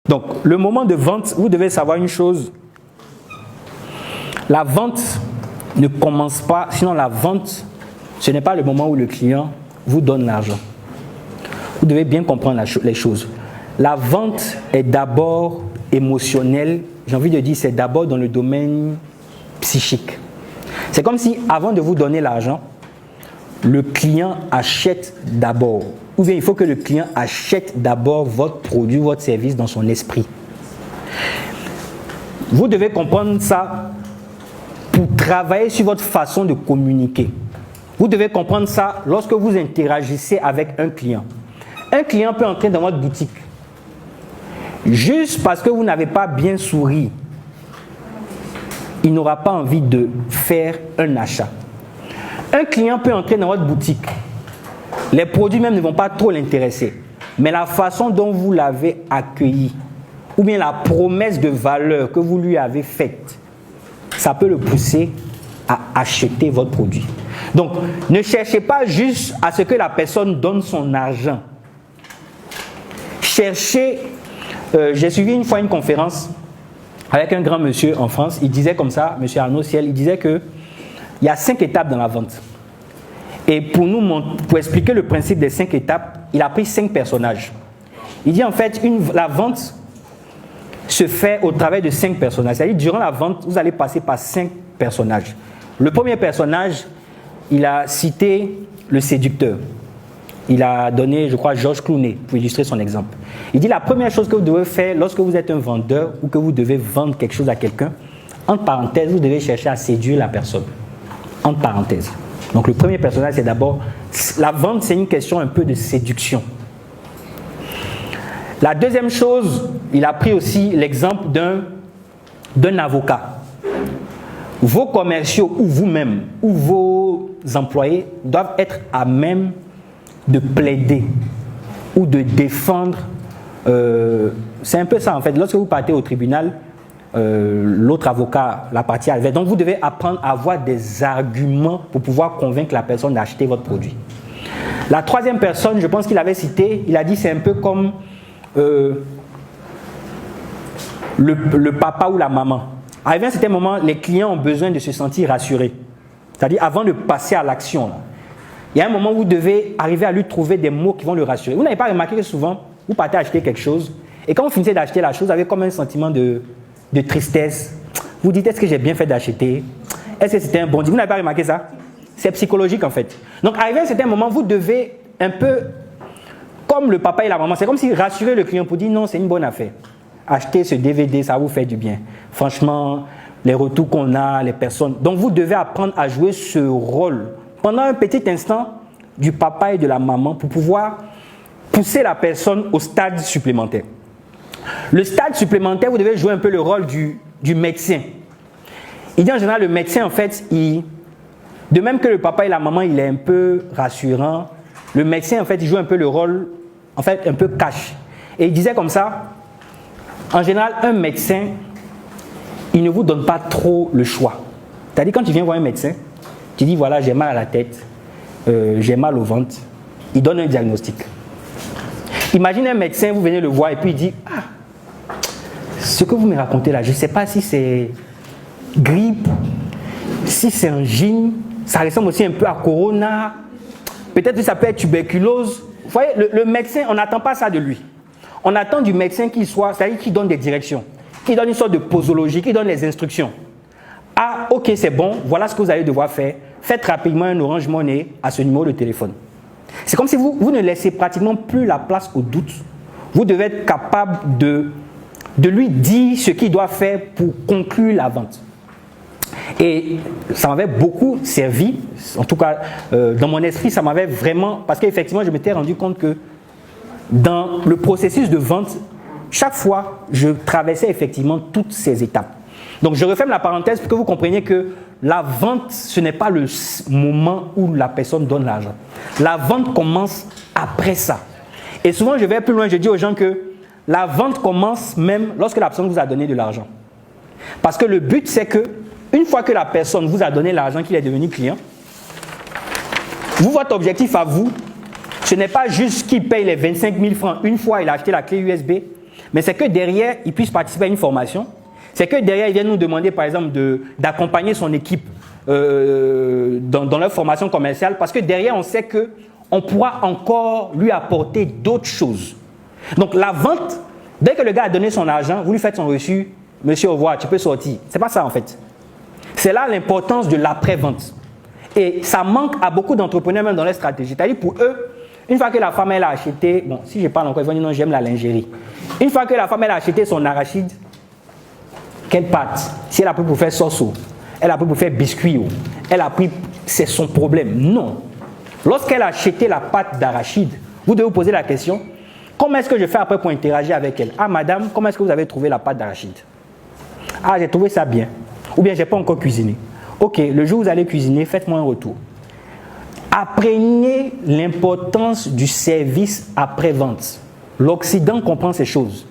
Donc, le moment de vente, vous devez savoir une chose. La vente ne commence pas, sinon la vente, ce n'est pas le moment où le client vous donne l'argent. Vous devez bien comprendre les choses. La vente est d'abord émotionnelle, j'ai envie de dire, c'est d'abord dans le domaine psychique. C'est comme si, avant de vous donner l'argent, le client achète d'abord. Ou bien il faut que le client achète d'abord votre produit, votre service dans son esprit. Vous devez comprendre ça pour travailler sur votre façon de communiquer. Vous devez comprendre ça lorsque vous interagissez avec un client. Un client peut entrer dans votre boutique. Juste parce que vous n'avez pas bien souri, il n'aura pas envie de faire un achat. Un client peut entrer dans votre boutique. Les produits même ne vont pas trop l'intéresser. Mais la façon dont vous l'avez accueilli, ou bien la promesse de valeur que vous lui avez faite, ça peut le pousser à acheter votre produit. Donc, ne cherchez pas juste à ce que la personne donne son argent. Cherchez, j'ai suivi une fois une conférence avec un grand monsieur en France. Il disait comme ça, monsieur Arnaud Ciel, il disait qu'il y a 5 étapes dans la vente. Et pour expliquer le principe des 5 étapes, il a pris 5 personnages. Il dit en fait, la vente se fait au travers de 5 personnages. C'est-à-dire, durant la vente, vous allez passer par 5 personnages. Le premier personnage, il a cité le séducteur. Il a donné, je crois, Georges Clooney pour illustrer son exemple. Il dit la première chose que vous devez faire lorsque vous êtes un vendeur ou que vous devez vendre quelque chose à quelqu'un, entre parenthèses, vous devez chercher à séduire la personne. Entre parenthèses. Donc le premier personnage, c'est d'abord, la vente, c'est une question un peu de séduction. La deuxième chose, il a pris aussi l'exemple d'un avocat. Vos commerciaux ou vous-même ou vos employés doivent être à même de plaider ou de défendre. C'est un peu ça en fait. Lorsque vous partez au tribunal, l'autre avocat, la partie adverse. Donc vous devez apprendre à avoir des arguments pour pouvoir convaincre la personne d'acheter votre produit. La troisième personne, je pense qu'il avait cité, il a dit c'est un peu comme le papa ou la maman. Arrivé à un certain moment, les clients ont besoin de se sentir rassurés. C'est-à-dire avant de passer à l'action. Il y a un moment où vous devez arriver à lui trouver des mots qui vont le rassurer. Vous n'avez pas remarqué que souvent, vous partez acheter quelque chose et quand vous finissez d'acheter la chose, vous avez comme un sentiment de tristesse. Vous dites, est-ce que j'ai bien fait d'acheter? Est-ce que c'était un bon deal? Vous n'avez pas remarqué ça? C'est psychologique en fait. Donc arrivé à un certain moment, vous devez un peu, comme le papa et la maman, c'est comme si rassurer le client pour dire non, c'est une bonne affaire. Achetez ce DVD, ça vous fait du bien. Franchement, les retours qu'on a, les personnes. Donc vous devez apprendre à jouer ce rôle pendant un petit instant du papa et de la maman pour pouvoir pousser la personne au stade supplémentaire. Le stade supplémentaire, vous devez jouer un peu le rôle du médecin. Il dit en général, le médecin, en fait, de même que le papa et la maman, il est un peu rassurant, le médecin, en fait, il joue un peu le rôle, en fait, un peu cash. Et il disait comme ça, en général, un médecin, il ne vous donne pas trop le choix. C'est-à-dire, quand tu viens voir un médecin, tu dis, voilà, j'ai mal à la tête, j'ai mal au ventre, il donne un diagnostic. Imagine un médecin, vous venez le voir et puis il dit, ah, ce que vous me racontez là, je ne sais pas si c'est grippe, si c'est angine, ça ressemble aussi un peu à corona, peut-être que ça peut être tuberculose. Vous voyez, le médecin, on n'attend pas ça de lui. On attend du médecin qu'il soit, c'est-à-dire qu'il donne des directions, qu'il donne une sorte de posologie, qu'il donne les instructions. Ah, ok, c'est bon, voilà ce que vous allez devoir faire. Faites rapidement un Orange Money à ce numéro de téléphone. C'est comme si vous ne laissez pratiquement plus la place au doute. Vous devez être capable de lui dire ce qu'il doit faire pour conclure la vente. Et ça m'avait beaucoup servi, en tout cas dans mon esprit, ça m'avait vraiment, parce qu'effectivement je m'étais rendu compte que dans le processus de vente, chaque fois je traversais effectivement toutes ces étapes. Donc je referme la parenthèse pour que vous compreniez que la vente, ce n'est pas le moment où la personne donne l'argent. La vente commence après ça. Et souvent je vais plus loin, je dis aux gens que la vente commence même lorsque la personne vous a donné de l'argent. Parce que le but c'est que une fois que la personne vous a donné l'argent, qu'il est devenu client, votre objectif à vous, ce n'est pas juste qu'il paye les 25 000 francs une fois il a acheté la clé USB, mais c'est que derrière, il puisse participer à une formation. C'est que derrière, il vient nous demander, par exemple, d'accompagner son équipe dans leur formation commerciale, parce que derrière, on sait qu'on pourra encore lui apporter d'autres choses. Donc, la vente, dès que le gars a donné son argent, vous lui faites son reçu, monsieur, au revoir, tu peux sortir. C'est pas ça, en fait. C'est là l'importance de l'après-vente. Et ça manque à beaucoup d'entrepreneurs, même dans leur stratégie. C'est-à-dire, pour eux, une fois que la femme, elle a acheté, bon, si je parle encore, ils vont dire non, j'aime la lingerie. Une fois que la femme, elle a acheté son arachide, quelle pâte? Si elle a pris pour faire sauce, elle a pris pour faire biscuit, elle a pris, c'est son problème. Non. Lorsqu'elle a acheté la pâte d'arachide, vous devez vous poser la question, comment est-ce que je fais après pour interagir avec elle? Ah, madame, comment est-ce que vous avez trouvé la pâte d'arachide? Ah, j'ai trouvé ça bien. Ou bien, je n'ai pas encore cuisiné. Ok, le jour où vous allez cuisiner, faites-moi un retour. Apprenez l'importance du service après-vente. L'Occident comprend ces choses.